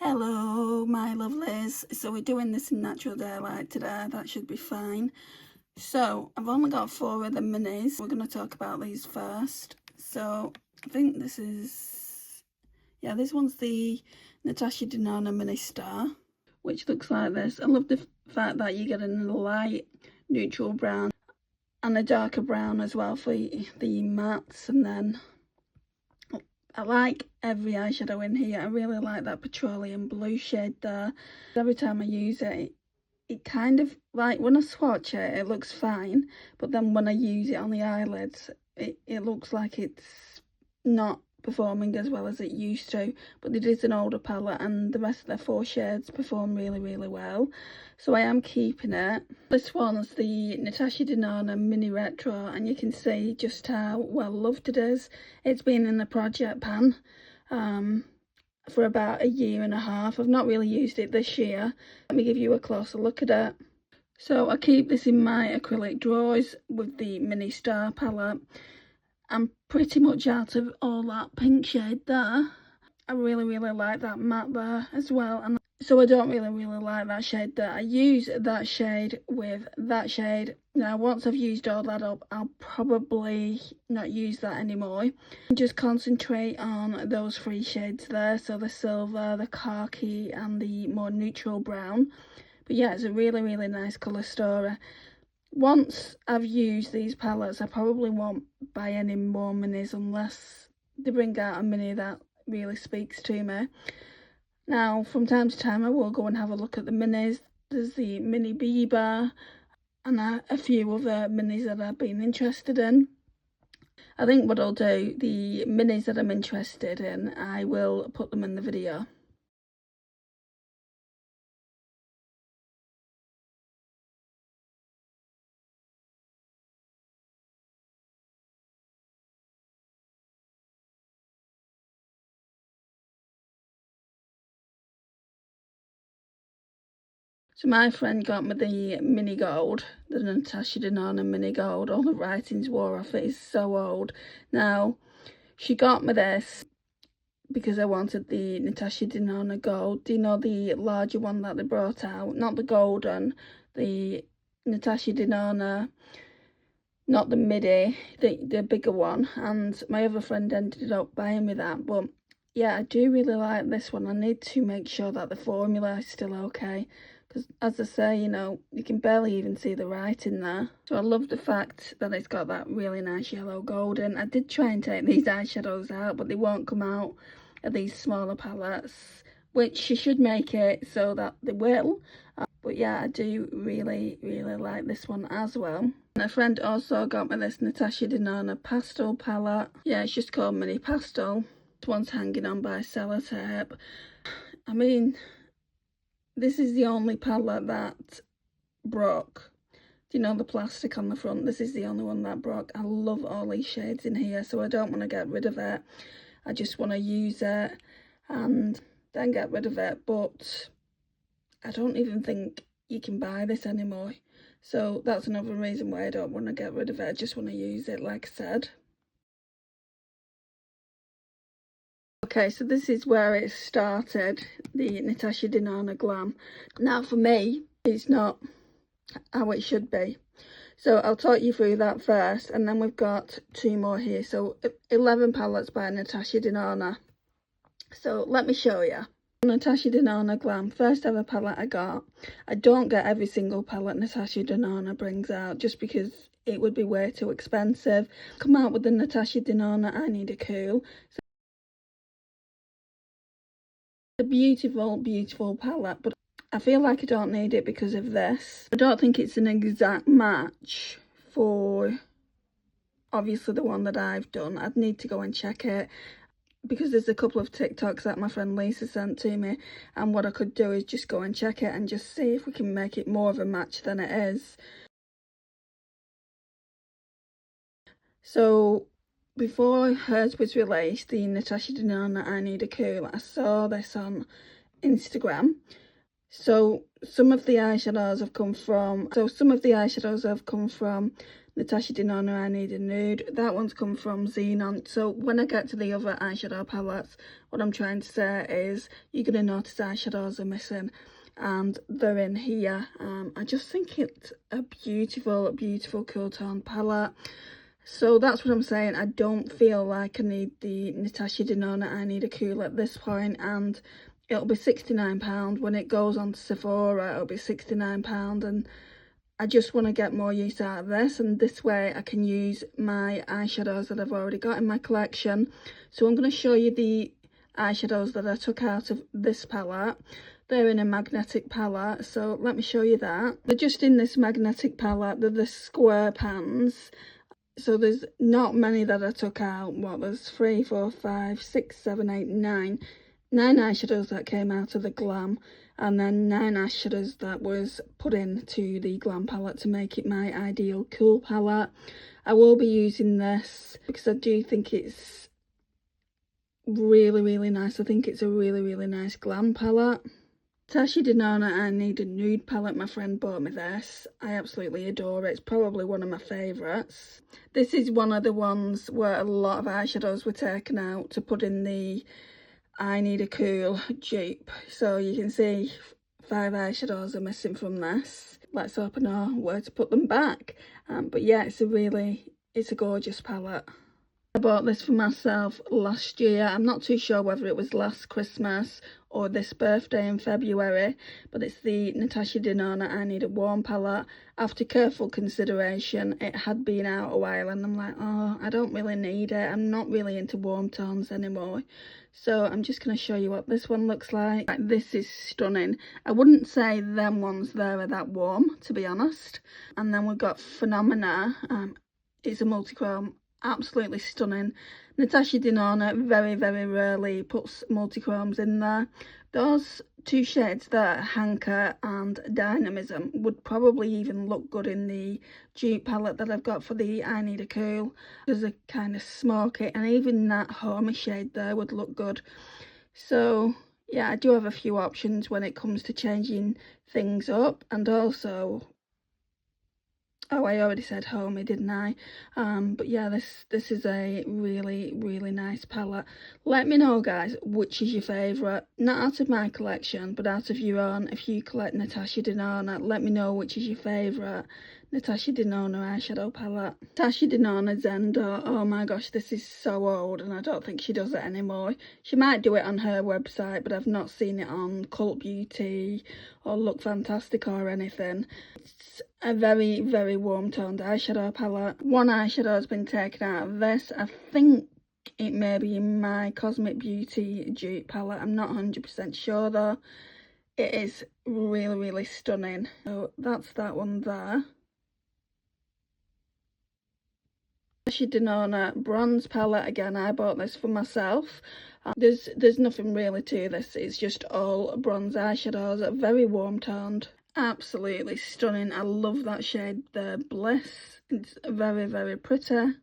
Hello my lovelies, so we're doing this in natural daylight today, that should be fine. So I've only got 4 of the minis, we're going to talk about these first. So I think this one's the Natasha Denona Mini Star, which looks like this. I love the fact that you get a light neutral brown and a darker brown as well for the mattes, and then I like every eyeshadow in here. I really like that petroleum blue shade there. Every time I use it, it kind of, like when I swatch it, it looks fine. But then when I use it on the eyelids, it looks like it's not performing as well as it used to. But it is an older palette and the rest of the 4 shades perform really, really well. So I am keeping it. This one's the Natasha Denona Mini Retro, and you can see just how well loved it is. It's been in the project pan for about 1.5 years. I've not really used it this year. Let me give you a closer look at it. So I keep this in my acrylic drawers with the Mini Star palette. I'm pretty much out of all that pink shade there. I really, really like that matte there as well. And so I don't really like that shade there. I use that shade with that shade. Now, once I've used all that up, I'll probably not use that anymore. And just concentrate on those 3 shades there. So the silver, the khaki, and the more neutral brown. But yeah, it's a really, really nice colour story. Once I've used these palettes, I probably won't buy any more minis unless they bring out a mini that really speaks to me. Now, from time to time, I will go and have a look at the minis. There's the Mini Bieber and a few other minis that I've been interested in. I think what I'll do, the minis that I'm interested in, I will put them in the video. So my friend got me the Mini Gold, the Natasha Denona Mini Gold. All the writings wore off. It is so old. Now, she got me this because I wanted the Natasha Denona Gold. Do you know the larger one that they brought out? Not the golden, the Natasha Denona, not the midi, the bigger one. And my other friend ended up buying me that. But yeah, I do really like this one. I need to make sure that the formula is still okay. Because as I say, you know, you can barely even see the writing there. So I love the fact that it's got that really nice yellow golden. I did try and take these eyeshadows out, but they won't come out of these smaller palettes, which she should make it so that they will. But yeah, I do really like this one as well. And a friend also got me this Natasha Denona Pastel palette. Yeah, it's just called Mini Pastel. This one's hanging on by sellotape. I mean, this is the only palette that broke. Do you know the plastic on the front? This is the only one that broke. I love all these shades in here, so I don't want to get rid of it. I just want to use it and then get rid of it. But I don't even think you can buy this anymore. So that's another reason why I don't want to get rid of it. I just want to use it, like I said. Okay, so this is where it started, the Natasha Denona Glam. Now for me, it's not how it should be. So I'll talk you through that first, and then we've got 2 more here. So 11 palettes by Natasha Denona. So let me show you. Natasha Denona Glam, first ever palette I got. I don't get every single palette Natasha Denona brings out just because it would be way too expensive. Come out with the Natasha Denona I Need a Cool. So a beautiful palette, but I feel like I don't need it because of this. I don't think it's an exact match for obviously the one that I've done. I'd need to go and check it because there's a couple of TikToks that my friend Lisa sent to me, and what I could do is just go and check it and just see if we can make it more of a match than it is. So before hers was released, the Natasha Denona I Need a Cool, I saw this on Instagram. So some of the eyeshadows have come from Natasha Denona I Need a Nude. That one's come from Xenon. So when I get to the other eyeshadow palettes, what I'm trying to say is you're going to notice eyeshadows are missing, and they're in here. I just think it's a beautiful, beautiful cool tone palette. So that's what I'm saying. I don't feel like I need the Natasha Denona I Need a Cool at this point, and it'll be £69 when it goes on to Sephora. It'll be £69, and I just want to get more use out of this, and this way I can use my eyeshadows that I've already got in my collection. So I'm going to show you the eyeshadows that I took out of this palette. They're in a magnetic palette, so let me show you that. They're just in this magnetic palette. They're the square pans. So there's not many that I took out. What, there's 3, 4, 5, 6, 7, 8, 9. 9 eyeshadows that came out of the Glam, and then 9 eyeshadows that was put into the Glam palette to make it my ideal cool palette. I will be using this because I do think it's really, really nice. I think it's a really, really nice Glam palette. Natasha Denona I Need a Nude palette. My friend bought me this. I absolutely adore it. It's probably one of my favourites. This is one of the ones where a lot of eyeshadows were taken out to put in the I Need a Cool dupe. So you can see 5 eyeshadows are missing from this. Let's hope I know where to put them back. But yeah, it's a gorgeous palette. I bought this for myself last year. I'm not too sure whether it was last Christmas or this birthday in February, but it's the Natasha Denona I Need a Warm palette. After careful consideration, it had been out a while, and I'm like, oh, I don't really need it. I'm not really into warm tones anymore. So I'm just going to show you what this one looks like. This is stunning. I wouldn't say them ones there are that warm, to be honest. And then we've got Phenomena. It's a multi-chrome. Absolutely stunning. Natasha Denona very, very rarely puts multi-chromes in there. Those 2 shades there, Hanker and Dynamism, would probably even look good in the dupe palette that I've got for the I Need a Cool. There's a kind of smoky, and even that homey shade there would look good. So yeah, I do have a few options when it comes to changing things up, and also, oh, I already said homey, didn't I? But yeah, this is a really, really nice palette. Let me know, guys, which is your favourite. Not out of my collection, but out of your own. If you collect Natasha Denona, let me know which is your favourite Natasha Denona eyeshadow palette. Natasha Denona Zendo. Oh my gosh, this is so old, and I don't think she does it anymore. She might do it on her website, but I've not seen it on Cult Beauty or Look Fantastic or anything. It's a very, very warm toned eyeshadow palette. One eyeshadow has been taken out of this. I think it may be in my Cosmic Beauty dupe palette. I'm not 100% sure though. It is really, really stunning. So that's that one there. Natasha Denona bronze palette. Again, I bought this for myself. There's nothing really to this. It's just all bronze eyeshadows, very warm toned. Absolutely stunning. I love that shade there, Bliss. It's very, very pretty.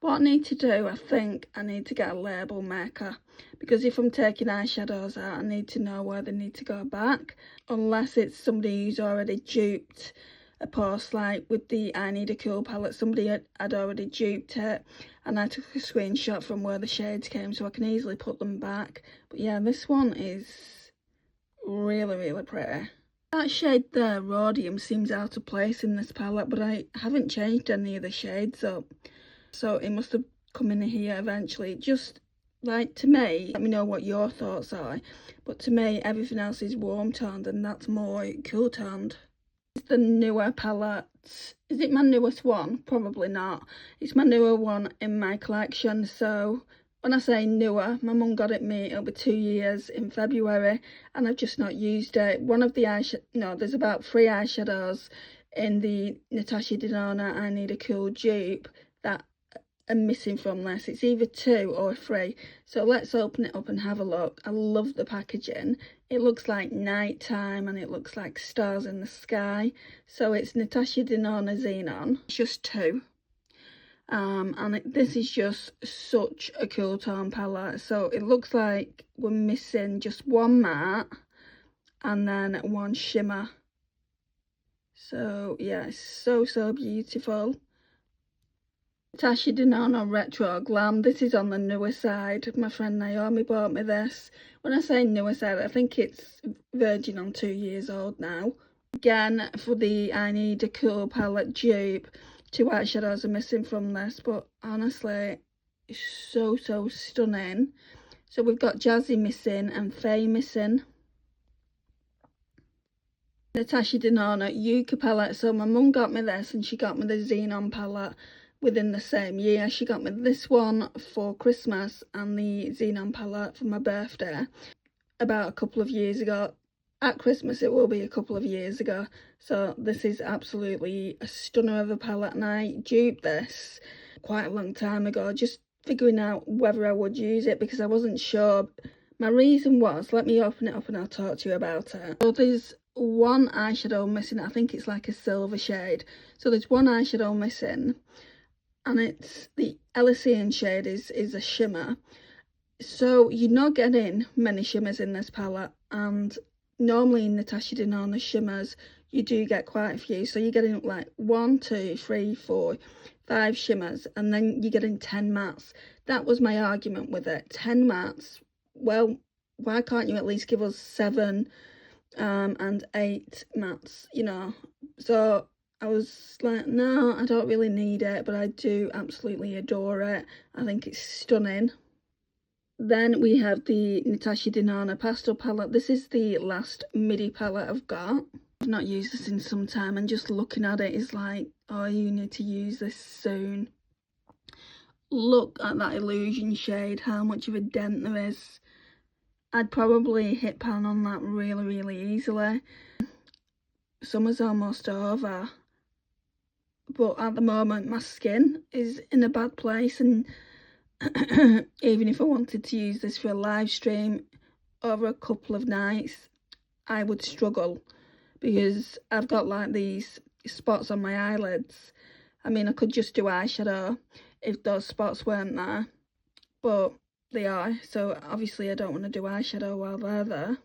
What I need to do, I think I need to get a label maker, because if I'm taking eyeshadows out, I need to know where they need to go back, unless it's somebody who's already duped a post. Like with the I Need a Cool palette, somebody had already duped it, and I took a screenshot from where the shades came, so I can easily put them back. But yeah, this one is really, really pretty. That shade there, Rhodium, seems out of place in this palette, but I haven't changed any of the shades up, so it must have come in here eventually. Just like, to me, let me know what your thoughts are, but to me everything else is warm toned and that's more cool toned. It's the newer palette. Is it my newest one? Probably not. It's my newer one in my collection. So when I say newer, my mum got it me, it'll be 2 years in February, and I've just not used it. One of the there's about 3 eyeshadows in the Natasha Denona I Need a Cool dupe that are missing from this. It's either 2 or 3. So let's open it up and have a look. I love the packaging. It looks like night time and it looks like stars in the sky. So it's Natasha Denona Xenon. It's just 2. And this is just such a cool tone palette. So it looks like we're missing just 1 matte and then 1 shimmer. So yeah, it's so beautiful. Natasha Denona Retro Glam. This is on the newer side. My friend Naomi bought me this. When I say newer side, I think it's verging on 2 years old now. Again, for the I Need a Cool palette dupe, 2 eyeshadows are missing from this, but honestly, it's so stunning. So we've got Jazzy missing and Faye missing. Natasha Denona Yucca palette. So my mum got me this and she got me the Xenon palette within the same year. She got me this one for Christmas and the Xenon palette for my birthday about a couple of years ago. At Christmas it will be a couple of years ago. So this is absolutely a stunner of a palette, and I duped this quite a long time ago, just figuring out whether I would use it because I wasn't sure. My reason was, let me open it up and I'll talk to you about it. So there's one eyeshadow missing. I think it's like a silver shade. So there's one eyeshadow missing, and it's the Elysian shade is a shimmer. So you're not getting many shimmers in this palette, and normally in Natasha Denona shimmers you do get quite a few. So you're getting like 1, 2, 3, 4, 5 shimmers, and then you're getting 10 mattes. That was my argument with it. 10 mattes. Well, why can't you at least give us 7 and 8 mattes, you know? So I was like, no, I don't really need it, but I do absolutely adore it. I think it's stunning. Then we have the Natasha Denona Pastel palette. This is the last midi palette I've got. I've not used this in some time, and just looking at it is like, oh, you need to use this soon. Look at that illusion shade, how much of a dent there is. I'd probably hit pan on that really easily. Summer's almost over, but at the moment my skin is in a bad place, and even if I wanted to use this for a live stream over a couple of nights, I would struggle because I've got like these spots on my eyelids. I mean, I could just do eyeshadow if those spots weren't there, but they are, so obviously I don't want to do eyeshadow while they're there.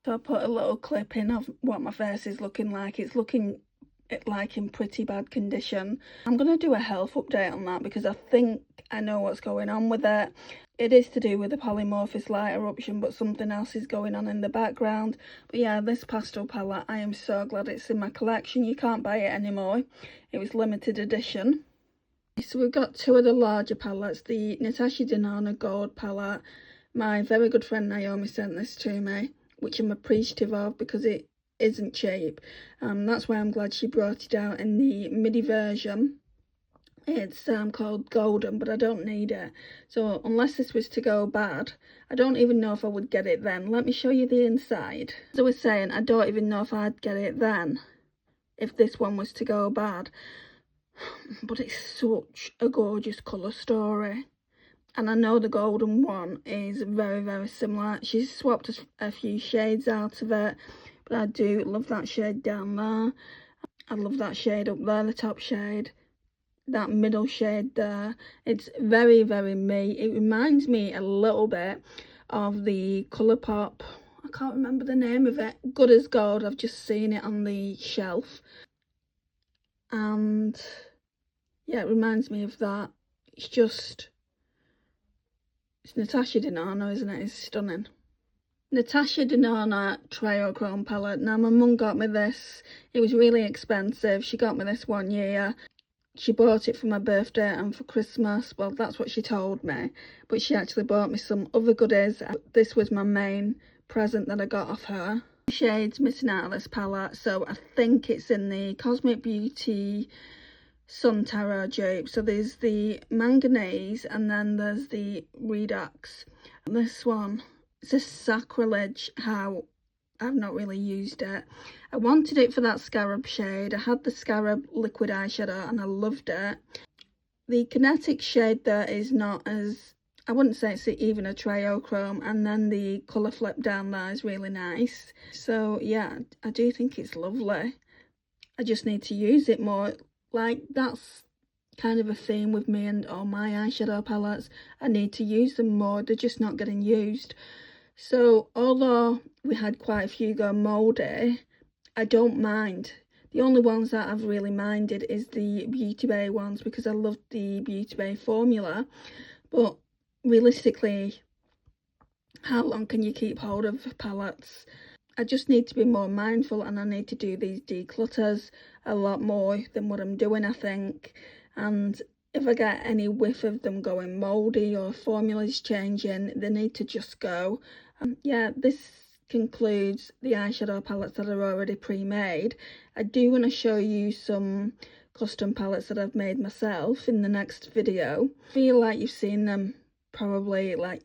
So I put a little clip in of what my face is looking like. It's looking like in pretty bad condition. I'm going to do a health update on that because I think I know what's going on with it. It is to do with the polymorphous light eruption, but something else is going on in the background. But yeah, this pastel palette, I am so glad it's in my collection. You can't buy it anymore. It was limited edition. So we've got 2 of the larger palettes. The Natasha Denona Gold palette. My very good friend Naomi sent this to me, which I'm appreciative of because it isn't cheap. That's why I'm glad she brought it out in the midi version. It's called Golden, but I don't need it. So unless this was to go bad, I don't even know if I would get it then. Let me show you the inside. As I was saying, I don't even know if I'd get it then if this one was to go bad. But it's such a gorgeous colour story. And I know the golden one is very similar. She's swapped a few shades out of it, but I do love that shade down there. I love that shade up there, the top shade. That middle shade there. It's very me. It reminds me a little bit of the Colourpop, I can't remember the name of it, Good as Gold. I've just seen it on the shelf, and yeah, it reminds me of that. It's Natasha Denona, isn't it? It's stunning. Natasha Denona Triochrome palette. Now my mum got me this. It was really expensive. She got me this one year. She bought it for my birthday and for Christmas. Well, that's what she told me. But she actually bought me some other goodies. This was my main present that I got off her. Shades missing out of this palette. So I think it's in the Cosmic Beauty Sun Tarot dupe. So there's the Manganese and then there's the Redux. This one, it's a sacrilege how I've not really used it. I wanted it for that Scarab shade. I had the Scarab liquid eyeshadow and I loved it. The Kinetic shade there is not as, I wouldn't say it's even a Triochrome, and then the colour flip down there is really nice. So yeah, I do think it's lovely. I just need to use it more. Like, that's kind of a theme with me and all my eyeshadow palettes. I need to use them more. They're just not getting used. So although we had quite a few go mouldy, I don't mind. The only ones that I've really minded is the Beauty Bay ones, because I love the Beauty Bay formula. But realistically, how long can you keep hold of palettes? I just need to be more mindful, and I need to do these declutters a lot more than what I'm doing, I think. And if I get any whiff of them going mouldy or formulas changing, they need to just go. Yeah, this concludes the eyeshadow palettes that are already pre-made. I do want to show you some custom palettes that I've made myself in the next video. I feel like you've seen them probably like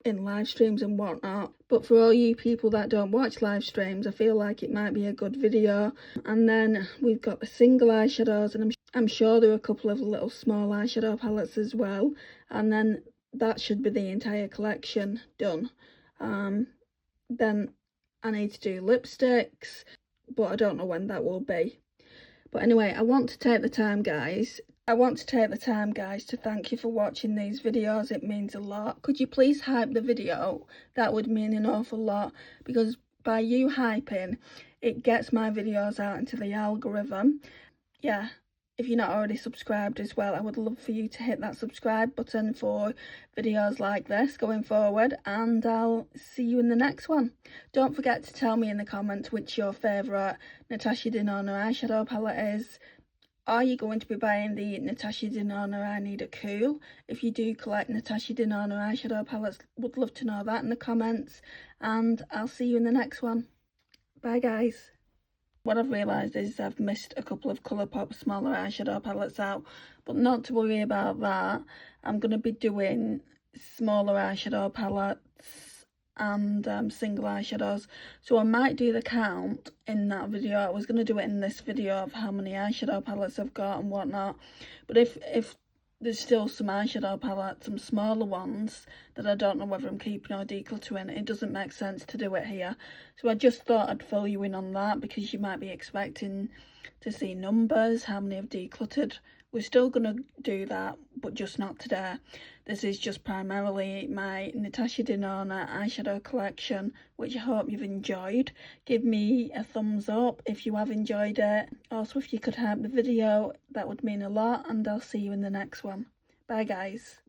in live streams and whatnot, but for all you people that don't watch live streams, I feel like it might be a good video. And then we've got the single eyeshadows, and I'm sure there are a couple of little small eyeshadow palettes as well, and then that should be the entire collection done. Then I need to do lipsticks, but I don't know when that will be. But anyway, I want to take the time, guys, to thank you for watching these videos. It means a lot. Could you please hype the video? That would mean an awful lot, because by you hyping, it gets my videos out into the algorithm. Yeah, if you're not already subscribed as well, I would love for you to hit that subscribe button for videos like this going forward, and I'll see you in the next one. Don't forget to tell me in the comments which your favourite Natasha Denona eyeshadow palette is. Are you going to be buying the Natasha Denona I Need a Cool? If you do collect Natasha Denona eyeshadow palettes, would love to know that in the comments. And I'll see you in the next one. Bye guys. What I've realised is I've missed a couple of Colourpop smaller eyeshadow palettes out, but not to worry about that. I'm going to be doing smaller eyeshadow palettes and single eyeshadows, so I might do the count in that video. I was going to do it in this video of how many eyeshadow palettes I've got and whatnot, but if there's still some eyeshadow palettes, some smaller ones that I don't know whether I'm keeping or decluttering, it doesn't make sense to do it here. So I just thought I'd fill you in on that, because you might be expecting to see numbers, how many I've decluttered. We're still going to do that, but just not today. This is just primarily my Natasha Denona Eyeshadow Collection, which I hope you've enjoyed. Give me a thumbs up if you have enjoyed it. Also, if you could hype the video, that would mean a lot, and I'll see you in the next one. Bye guys.